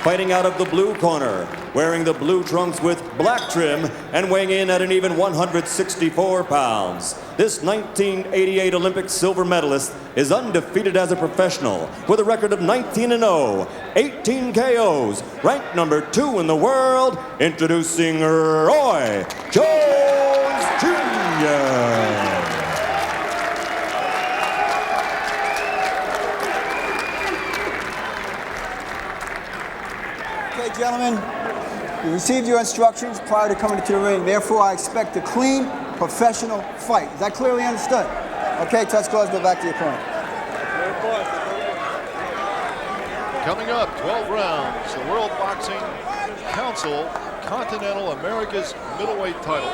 fighting out of the blue corner, wearing the blue trunks with black trim and weighing in at an even 164 pounds. This 1988 Olympic silver medalist is undefeated as a professional with a record of 19-0, 18 KOs, ranked number 2 in the world, introducing Roy Jones Jr. Okay, gentlemen, you received your instructions prior to coming into the ring. Therefore, I expect a clean, professional fight. Is that clearly understood? Okay, touch gloves, go back to your corner. Coming up, 12 rounds, the World Boxing Council Continental America's middleweight title.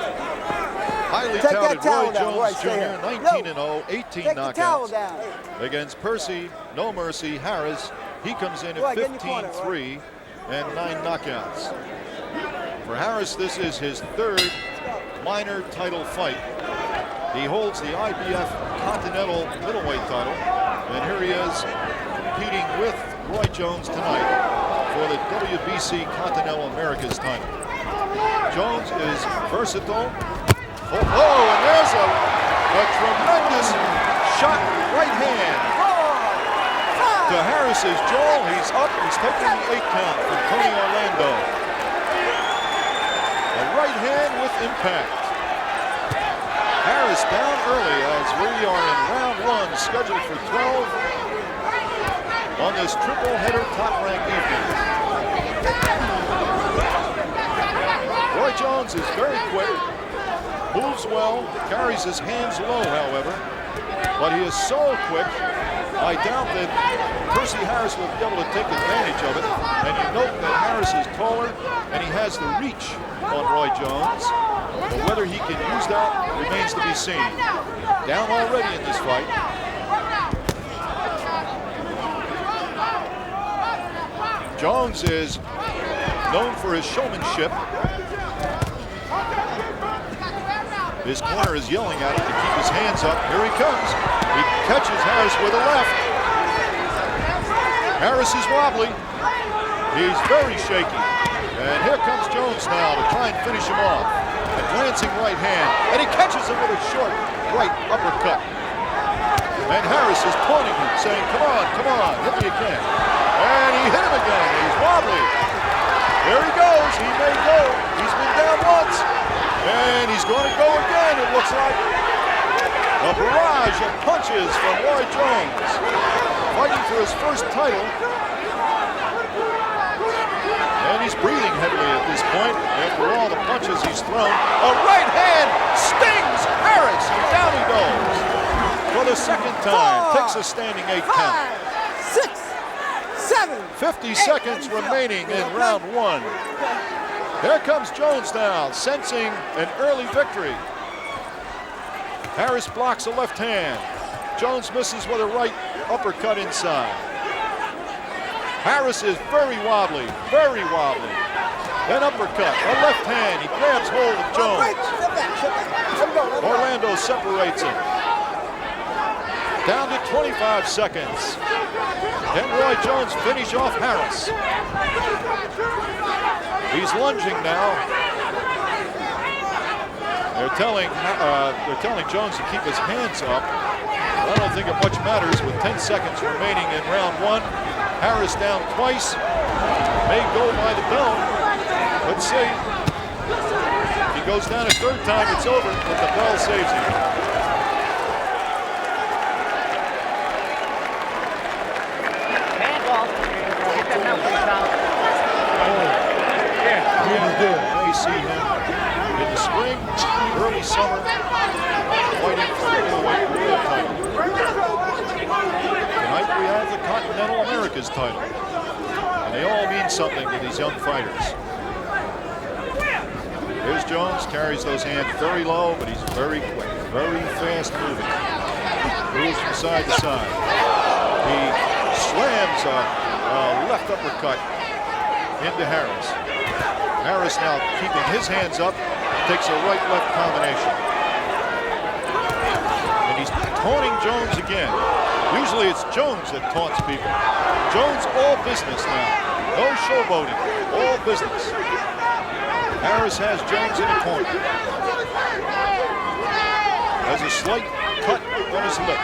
Highly touted Roy Jones Jr., 19-0, 18 knockouts. Against Percy, no mercy, Harris. He comes in at 15-3 and 9 knockouts. For Harris, this is his third minor title fight. He holds the IBF Continental middleweight title, and here he is competing with Roy Jones tonight for the WBC Continental Americas title. Jones is versatile. Oh, and there's a tremendous shot right hand to Harris's jaw. He's up. He's taking the 8 count from Tony Orlando. A right hand with impact. Harris down early as we are in round 1, scheduled for 12 on this triple header top rank evening. Roy Jones is very quick, moves well, carries his hands low, however, but he is so quick, I doubt that Percy Harris will be able to take advantage of it. And you note that Harris is taller and he has the reach on Roy Jones. But whether he can use that remains to be seen. Down already in this fight. Jones is known for his showmanship. His corner is yelling at him to keep his hands up. Here he comes. He catches Harris with a left. Harris is wobbly. He's very shaky. And here comes Jones now to try and finish him off. A glancing right hand. And he catches him with a short right uppercut. And Harris is taunting him, saying, come on, hit me again. And he hit him again. He's wobbly. There he goes. He may go. He's been down once. And he's going to go again, it looks like. A barrage of punches from Roy Jones. Fighting for his first title. And he's breathing heavily at this point after all the punches he's thrown. A right hand stings Harris, and down he goes. For the second time, takes a standing 8 count. 6, 7, 50 seconds remaining in round 1. There comes Jones now, sensing an early victory. Harris blocks a left hand. Jones misses with a right uppercut inside. Harris is very wobbly, very wobbly. Then uppercut, a left hand. He grabs hold of Jones. Orlando separates him. Down to 25 seconds. Can Roy Jones finish off Harris? He's lunging now. They're telling Jones to keep his hands up. I don't think it much matters with 10 seconds remaining in round 1. Harris down twice. May go by the bell. Let's see. If he goes down a third time, it's over, but the bell saves him. You may see him in the spring, early summer, fighting for the middleweight world title. Tonight we have the Continental Americas title, and they all mean something to these young fighters. Here's Jones, carries those hands very low, but he's very quick, very fast moving. Moves from side to side. He slams a left uppercut into Harris. Harris now keeping his hands up, takes a right-left combination. And he's taunting Jones again. Usually it's Jones that taunts people. Jones all business now. No showboating, all business. Harris has Jones in the corner. Has a slight cut on his lip.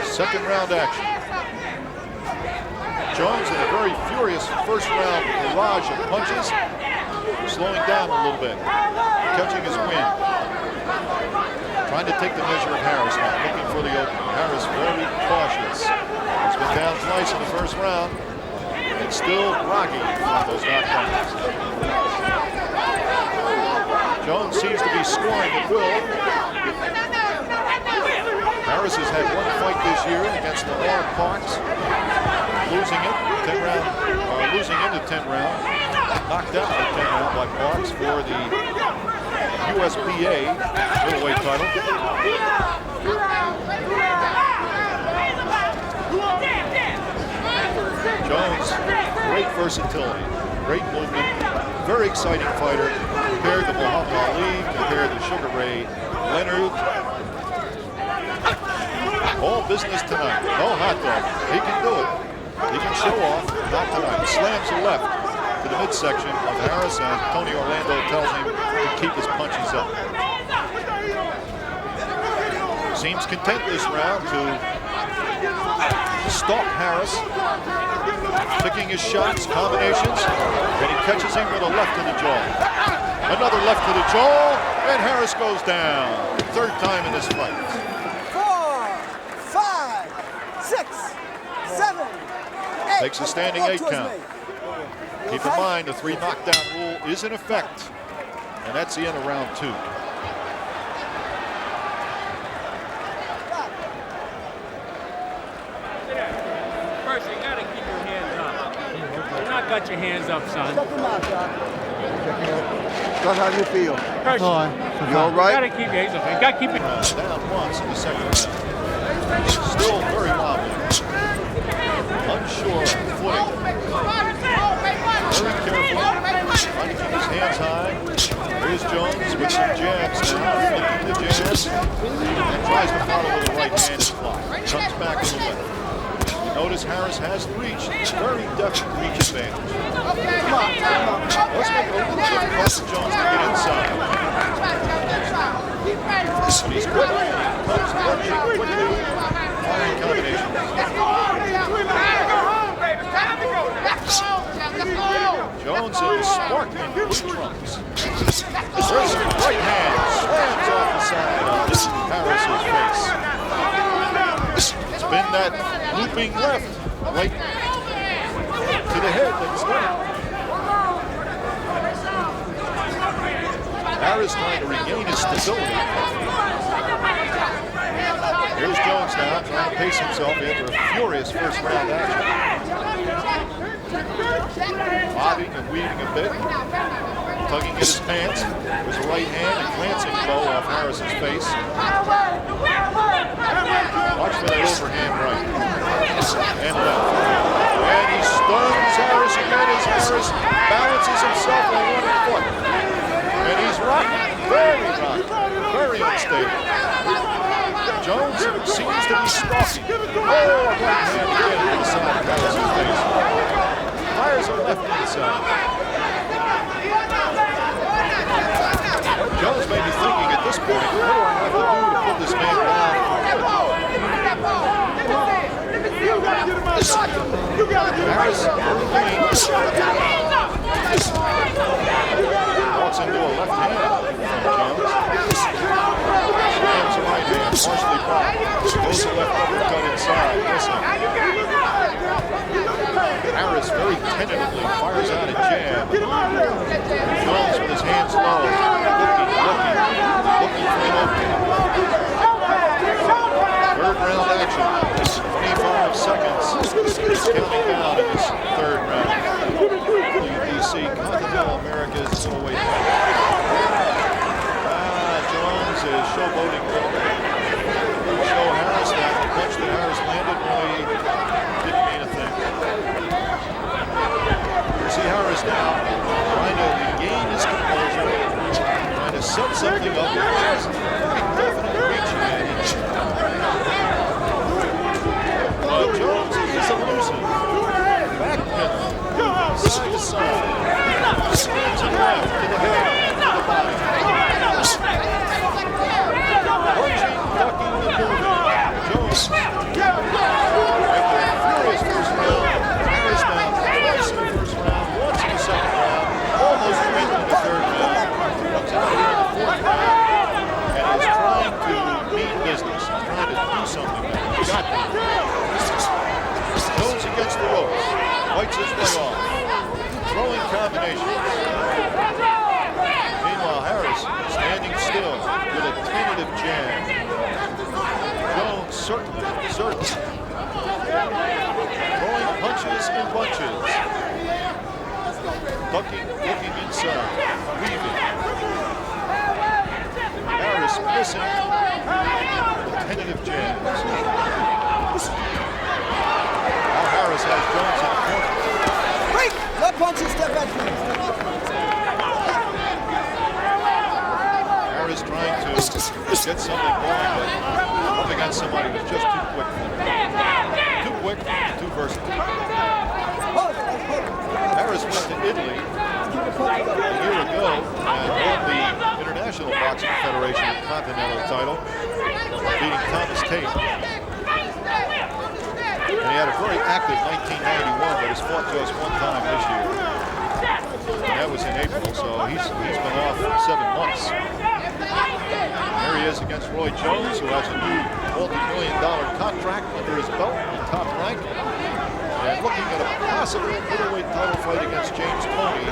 Second round action. Jones in a very furious first round barrage of punches, slowing down a little bit, catching his wind. Trying to take the measure of Harris now, looking for the opening. Harris very cautious. He's been down twice in the first round. And still groggy on those knockdowns. Jones seems to be scoring at will. Harris has had one fight this year against Mahal Parks, losing it 10 round, losing in the 10th round, knocked out in the 10th round by Parks for the USBA middleweight title. Jones, great versatility, great movement, very exciting fighter. Compared to Muhammad Ali, compared to Sugar Ray Leonard. All business tonight. No hot dog. He can do it. He can show off. Not tonight. Slams the left to the midsection of Harris, and Tony Orlando tells him to keep his punches up. Seems content this round to stalk Harris, picking his shots, combinations, and he catches him with a left to the jaw. Another left to the jaw, and Harris goes down. Third time in this fight. 4, 5, 6, 7, 8. Takes a standing 8 count. Keep in mind, the 3 knockdown rule is in effect, and that's the end of round 2. Percy, you gotta keep your hands up. You've not got your hands up, son. Check him out, Doc. Doc, how do you feel? Percy, You all right? you gotta keep your hands up. You gotta keep it. Down once in the second round. Still very wobbly. Unsure of footing. Very careful. Trying to keep his hands high. Here's Jones with some jabs now. Flicking the jabs. And tries to follow with a right-handed block. Comes back to the left. Notice Harris has the reach. Very definite reach advantage. Come on. Let's make it a little difficult for Jones to get inside. But he's quick. Comes punching quickly. Firing combinations. Jones in the sparkling blue trunks. There's some right hand. Slams off the side of Harris's face. It's been that looping left, right to the head that's done it. Harris trying to regain his stability. Here's Jones now trying to pace himself after a furious first round action. Bobbing and weaving a bit, tugging at his pants. There's a right hand and glancing blow off Harris's face. Watch for that overhand right. And left. And he stuns Harris again as Harris balances himself on one foot. And he's rocking, very unstable. Jones seems to be stalking. Oh, a right hand again to the side of Harris's face. Fires a left inside. Jones may be thinking at this point, what do I have to do to put this man down? Harris walks into a left hand from Jones. Slams a right hand, partially blocked. Goes a left uppercut inside. Listen. Harris very tentatively fires out a jab. Jones with his hands low, looking for an opening. Third round action. 25 seconds. Counting down in this third round. WBC Continental America's middleweight fight. Jones is showboating a little bit. Show Harris that the punch that Harris landed really didn't mean a thing. Percy Harris now trying to regain his composure, trying to set something up that has very definite reach advantage. Jones is elusive. Back pin. inside. Slams him left to the head, to the body. Punching, ducking, and moving. Jones. Furious first round. Harris down twice in the first round, once in the second round, almost went in the third round. Comes out here in the fourth round and is trying to mean business. He's trying to do something. He's got to. Jones against the ropes. Fights his way off. Throwing combinations. Meanwhile, Harris standing still with a tentative jab. Jones certainly. Throwing punches in bunches. Ducking, looking inside. Weaving. Harris missing the tentative jabs. Now Harris has Jones in the corner. Wait! Let punches step back from Harris trying to get something going, but up against somebody who's just too quick for him. Too quick, too versatile. Harris went to Italy a year ago and won the International Boxing Federation Continental title, beating Thomas Tate. And he had a very active 1991, but has fought just one time this year. And that was in April, so he's been off for 7 months. Here he is against Roy Jones, who has a new multi-million-dollar contract under his belt in top rank. And looking at a possible middleweight title fight against James Toney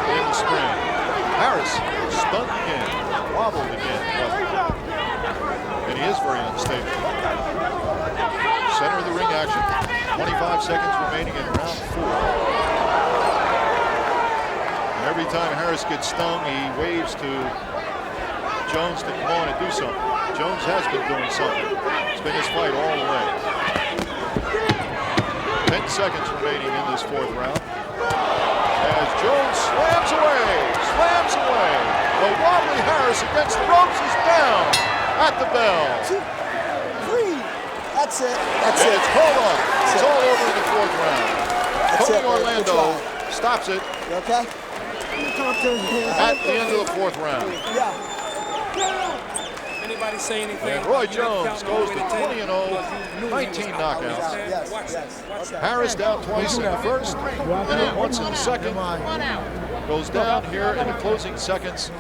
in the spring. Harris stunned again, wobbled again, and he is very unstable. Center of the ring action. 25 seconds remaining in round 4. And every time Harris gets stung, he waves to Jones to come on and do something. Jones has been doing something. It's been his fight all the way. 10 seconds remaining in this 4th round. As Jones slams away. The wobbly Harris against the ropes is down at the bell. 2, 3. That's it. It's called off. It's all over in the 4th round. Tony Orlando stops it You okay? at the end of the 4th round. Yeah. Anybody say anything? And Roy Jones goes to 20-0, 19 knockouts. Yes. Harris down twice in the first, and once in the second. Goes down here in the closing seconds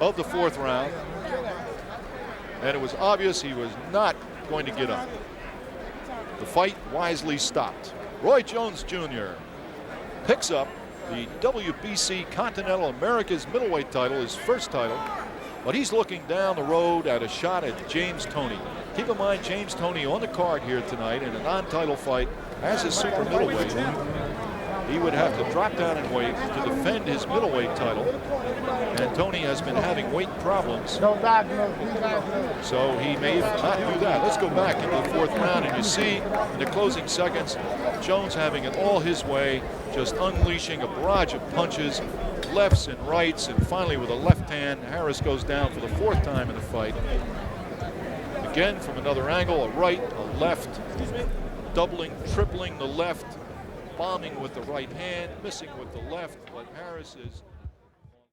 of the 4th round. And it was obvious he was not going to get up. The fight wisely stopped. Roy Jones Jr. picks up the WBC Continental America's middleweight title, his first title, but he's looking down the road at a shot at James Toney. Keep in mind, James Toney on the card here tonight in a non-title fight as his super middleweight. He would have to drop down in weight to defend his middleweight title, and Toney has been having weight problems, so he may not do that. Let's go back into the 4th round, and you see in the closing seconds, Jones having it all his way, just unleashing a barrage of punches, lefts and rights, and finally with a left hand, Harris goes down for the 4th time in the fight. Again, from another angle, a right, a left, doubling, tripling the left, bombing with the right hand, missing with the left, but Harris is